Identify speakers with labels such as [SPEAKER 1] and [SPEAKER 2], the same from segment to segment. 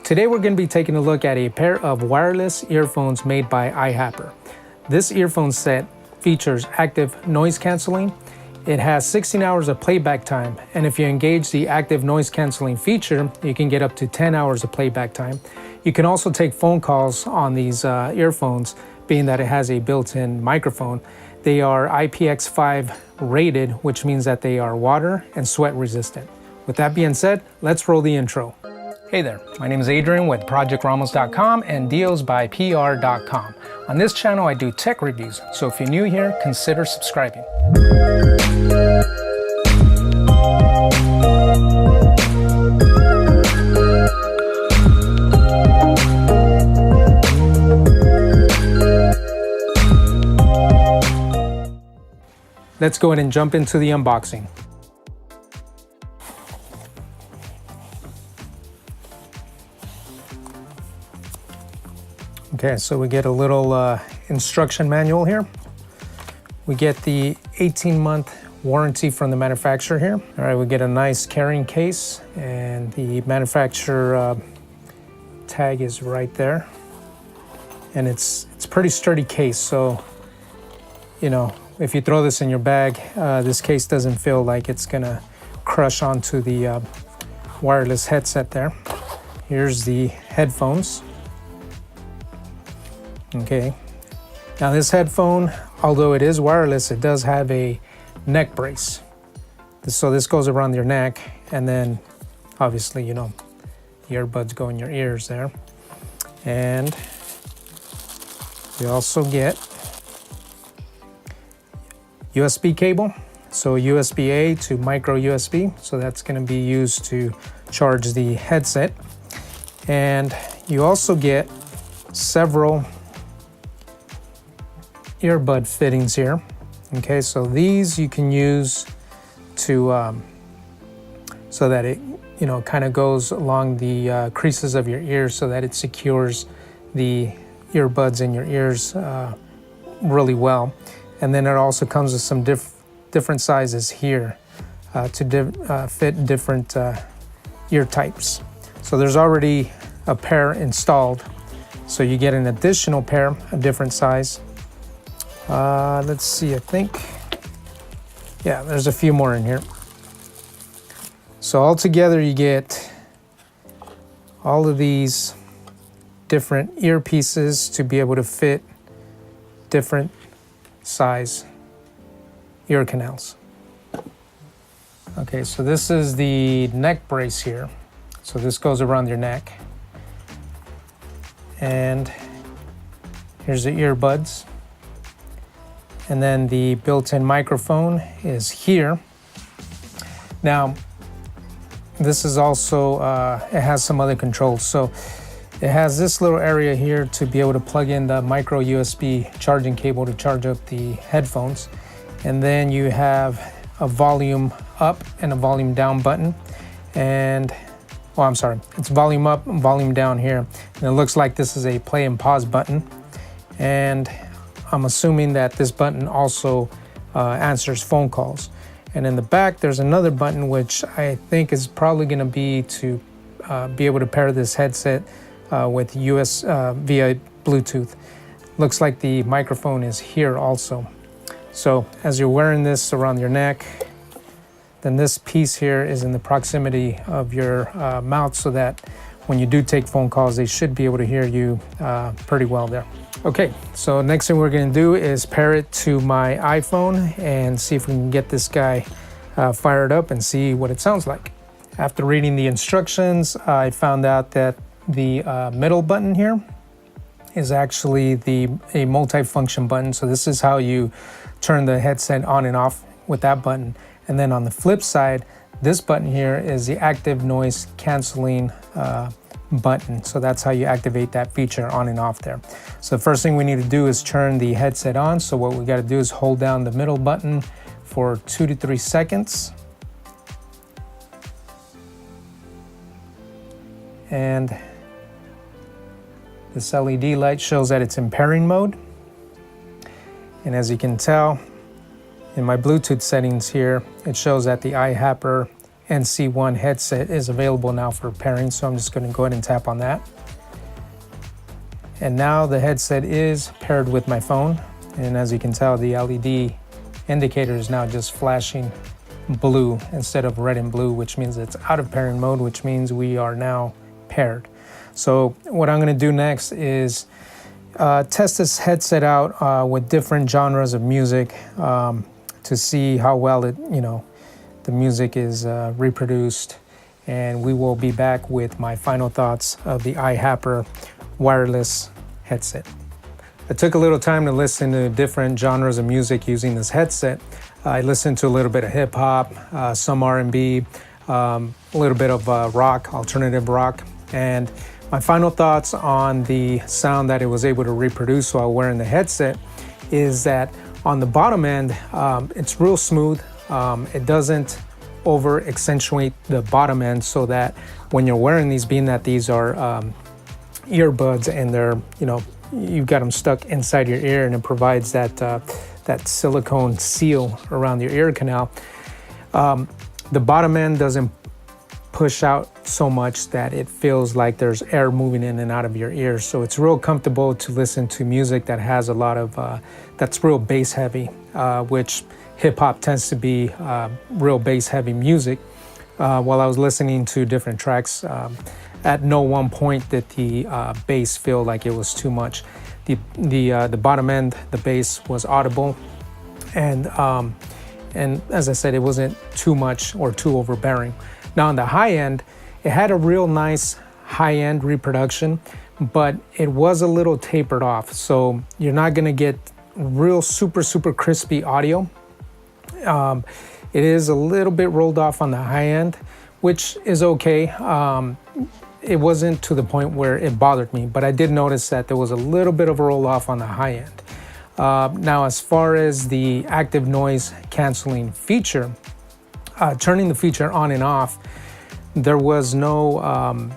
[SPEAKER 1] Today we're going to be taking a look at a pair of wireless earphones made by iHaper. This earphone set features active noise cancelling. It has 16 hours of playback time, and if you engage the active noise cancelling feature, you can get up to 10 hours of playback time. You can also take phone calls on these earphones, being that it has a built-in microphone. They are IPX5 rated, which means that they are water and sweat resistant. With that being said, let's roll the intro. Hey there, my name is Adrian with ProjectRamos.com and dealsbypr.com. On this channel I do tech reviews, so if you're new here, consider subscribing. Let's go ahead and jump into the unboxing. Okay, so we get a little instruction manual here. We get the 18-month warranty from the manufacturer here. All right, we get a nice carrying case, and the manufacturer tag is right there. And it's pretty sturdy case, so you know, if you throw this in your bag, this case doesn't feel like it's gonna crush onto the wireless headset there. Here's the headphones. Okay, now this headphone, although it is wireless, it does have a neck brace. So this goes around your neck, and then obviously, you know, the earbuds go in your ears there. And you also get USB cable, so USB-A to micro USB, so that's going to be used to charge the headset. And you also get several earbud fittings here. Okay, so these you can use to so that it, you know, kind of goes along the creases of your ears so that it secures the earbuds in your ears really well. And then it also comes with some different sizes here to fit different ear types. So there's already a pair installed, so you get an additional pair, a different size. Let's see, I think, yeah, there's a few more in here. So altogether you get all of these different earpieces to be able to fit different size ear canals. Okay, so this is the neck brace here. So this goes around your neck. And here's the earbuds. And then the built-in microphone is here. Now, this is also, it has some other controls. So it has this little area here to be able to plug in the micro USB charging cable to charge up the headphones. And then you have a volume up and a volume down button. And, oh, I'm sorry, it's volume up and volume down here. And it looks like this is a play and pause button. And I'm assuming that this button also answers phone calls. And in the back, there's another button which I think is probably going to be to be able to pair this headset with via Bluetooth. Looks like the microphone is here also. So as you're wearing this around your neck, then this piece here is in the proximity of your mouth, so that when you do take phone calls, they should be able to hear you pretty well there. Okay, so next thing we're going to do is pair it to my iPhone and see if we can get this guy fired up and see what it sounds like. After reading the instructions, I found out that the middle button here is actually a multi-function button. So this is how you turn the headset on and off with that button. And then on the flip side, this button here is the active noise cancelling button. So that's how you activate that feature on and off there. So the first thing we need to do is turn the headset on. So what we got to do is hold down the middle button for 2 to 3 seconds. And this LED light shows that it's in pairing mode. And as you can tell in my Bluetooth settings here, it shows that the iHaper NC1 headset is available now for pairing, so I'm just going to go ahead and tap on that. And now the headset is paired with my phone, and as you can tell, the LED indicator is now just flashing blue instead of red and blue, which means it's out of pairing mode, which means we are now paired. So what I'm going to do next is test this headset out with different genres of music to see how well the music is reproduced, and we will be back with my final thoughts of the iHaper wireless headset. I took a little time to listen to different genres of music using this headset. I listened to a little bit of hip hop, some R&B, a little bit of rock, alternative rock, and my final thoughts on the sound that it was able to reproduce while wearing the headset is that on the bottom end, it's real smooth. It doesn't over accentuate the bottom end, so that when you're wearing these, being that these are earbuds and they're, you've got them stuck inside your ear, and it provides that silicone seal around your ear canal. The bottom end doesn't push out so much that it feels like there's air moving in and out of your ears. So it's real comfortable to listen to music that has a lot of, that's real bass heavy, which hip hop tends to be real bass heavy music. While I was listening to different tracks, at no one point did the bass feel like it was too much. The bottom end, the bass was audible, and as I said, it wasn't too much or too overbearing. Now on the high end, it had a real nice high end reproduction, but it was a little tapered off, so you're not gonna get real super crispy audio. It is a little bit rolled off on the high end, which is okay. It wasn't to the point where it bothered me, but I did notice that there was a little bit of a roll off on the high end. Now, as far as the active noise canceling feature, turning the feature on and off, there was no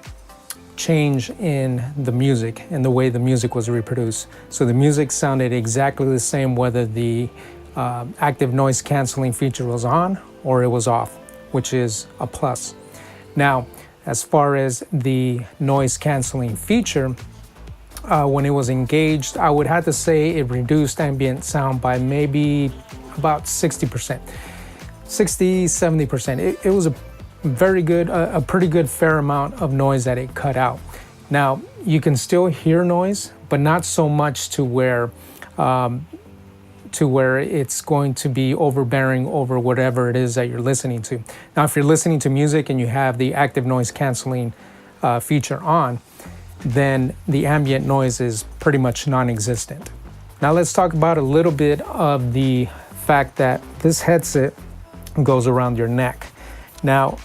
[SPEAKER 1] change in the music and the way the music was reproduced. So the music sounded exactly the same whether the active noise canceling feature was on or it was off, which is a plus. Now, as far as the noise canceling feature, when it was engaged, I would have to say it reduced ambient sound by maybe about 60%, 60-70%. It was a very good, a pretty good fair amount of noise that it cut out. Now, you can still hear noise, but not so much to where it's going to be overbearing over whatever it is that you're listening to. Now, if you're listening to music and you have the active noise canceling feature on, then the ambient noise is pretty much non-existent. Now let's talk about a little bit of the fact that this headset goes around your neck. Now,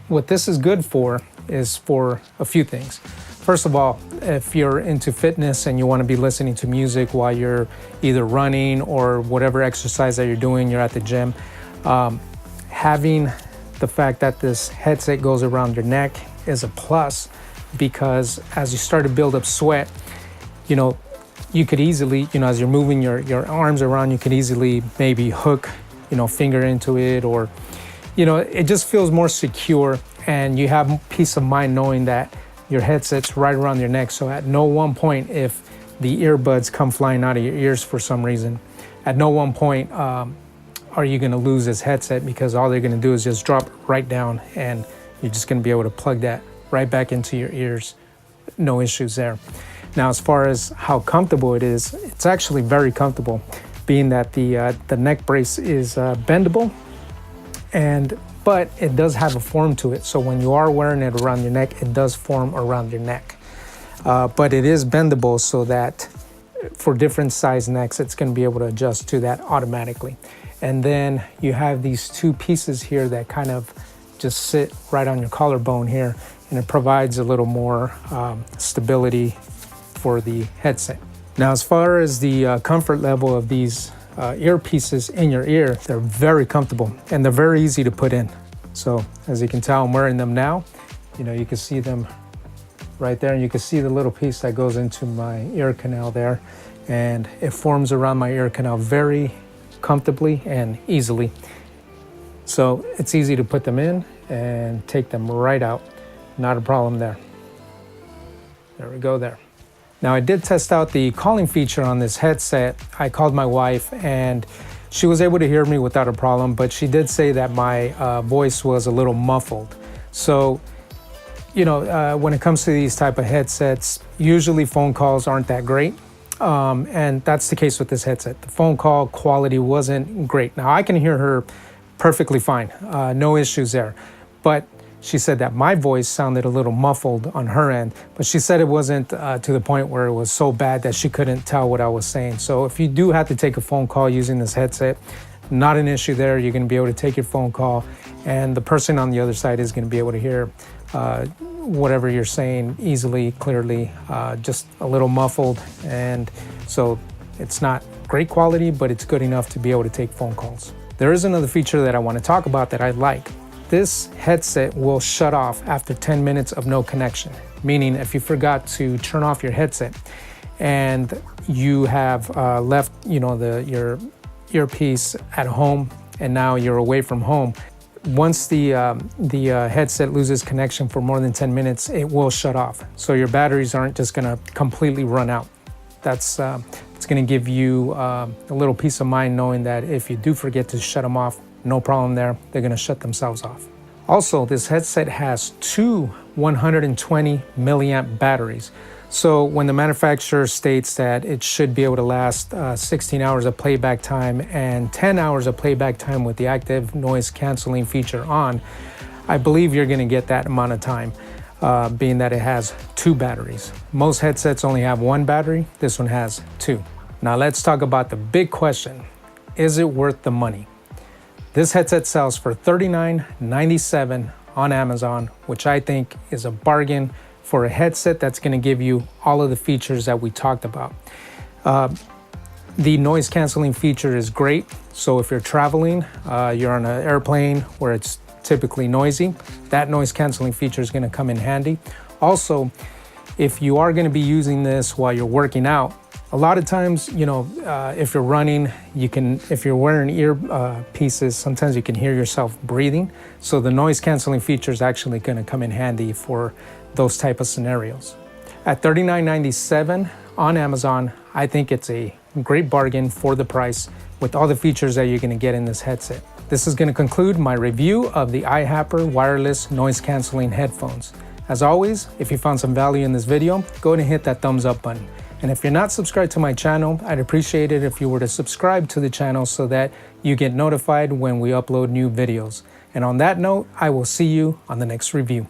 [SPEAKER 1] what this is good for is for a few things. First of all, if you're into fitness and you want to be listening to music while you're either running or whatever exercise that you're doing, you're at the gym, having the fact that this headset goes around your neck is a plus, because as you start to build up sweat, you could easily, as you're moving your arms around, you could easily maybe hook, finger into it, or, it just feels more secure, and you have peace of mind knowing that your headset's right around your neck. So at no one point, if the earbuds come flying out of your ears for some reason, at no one point are you gonna lose this headset, because all they're gonna do is just drop right down and you're just gonna be able to plug that right back into your ears. No issues there. Now, as far as how comfortable it is, it's actually very comfortable, being that the neck brace is bendable, but it does have a form to it. So when you are wearing it around your neck, it does form around your neck. But it is bendable, so that for different size necks, it's going to be able to adjust to that automatically. And then you have these two pieces here that kind of just sit right on your collarbone here, and it provides a little more stability for the headset. Now, as far as the comfort level of these earpieces in your ear, they're very comfortable and they're very easy to put in. So as you can tell, I'm wearing them now. You can see them right there, and you can see the little piece that goes into my ear canal there, and it forms around my ear canal very comfortably and easily. So it's easy to put them in, and take them right out. Not a problem there. There we go there. Now I did test out the calling feature on this headset. I called my wife and she was able to hear me without a problem, but she did say that my voice was a little muffled. So, you know, when it comes to these type of headsets, usually phone calls aren't that great. And that's the case with this headset. The phone call quality wasn't great. Now I can hear her perfectly fine, no issues there. But she said that my voice sounded a little muffled on her end, but she said it wasn't to the point where it was so bad that she couldn't tell what I was saying. So if you do have to take a phone call using this headset, not an issue there. You're gonna be able to take your phone call and the person on the other side is gonna be able to hear whatever you're saying easily, clearly, just a little muffled. And so it's not great quality, but it's good enough to be able to take phone calls. There is another feature that I want to talk about that I like. This headset will shut off after 10 minutes of no connection, meaning if you forgot to turn off your headset and you have left, you know, your earpiece at home and now you're away from home, once the headset loses connection for more than 10 minutes, it will shut off. So your batteries aren't just gonna completely run out. That's it's gonna give you a little peace of mind knowing that if you do forget to shut them off, no problem there, they're gonna shut themselves off. Also, this headset has two 120 milliamp batteries. So when the manufacturer states that it should be able to last 16 hours of playback time and 10 hours of playback time with the active noise canceling feature on, I believe you're gonna get that amount of time, being that it has two batteries. Most headsets only have one battery, this one has two. Now let's talk about the big question. Is it worth the money? This headset sells for $39.97 on Amazon, which I think is a bargain for a headset that's gonna give you all of the features that we talked about. The noise canceling feature is great. So if you're traveling, you're on an airplane where it's typically noisy, that noise canceling feature is gonna come in handy. Also, if you are gonna be using this while you're working out, a lot of times, you know, if you're running, if you're wearing ear pieces, sometimes you can hear yourself breathing. So the noise canceling feature is actually gonna come in handy for those type of scenarios. At $39.97 on Amazon, I think it's a great bargain for the price with all the features that you're gonna get in this headset. This is gonna conclude my review of the iHaper wireless noise canceling headphones. As always, if you found some value in this video, go ahead and hit that thumbs up button. And if you're not subscribed to my channel, I'd appreciate it if you were to subscribe to the channel so that you get notified when we upload new videos. And on that note, I will see you on the next review.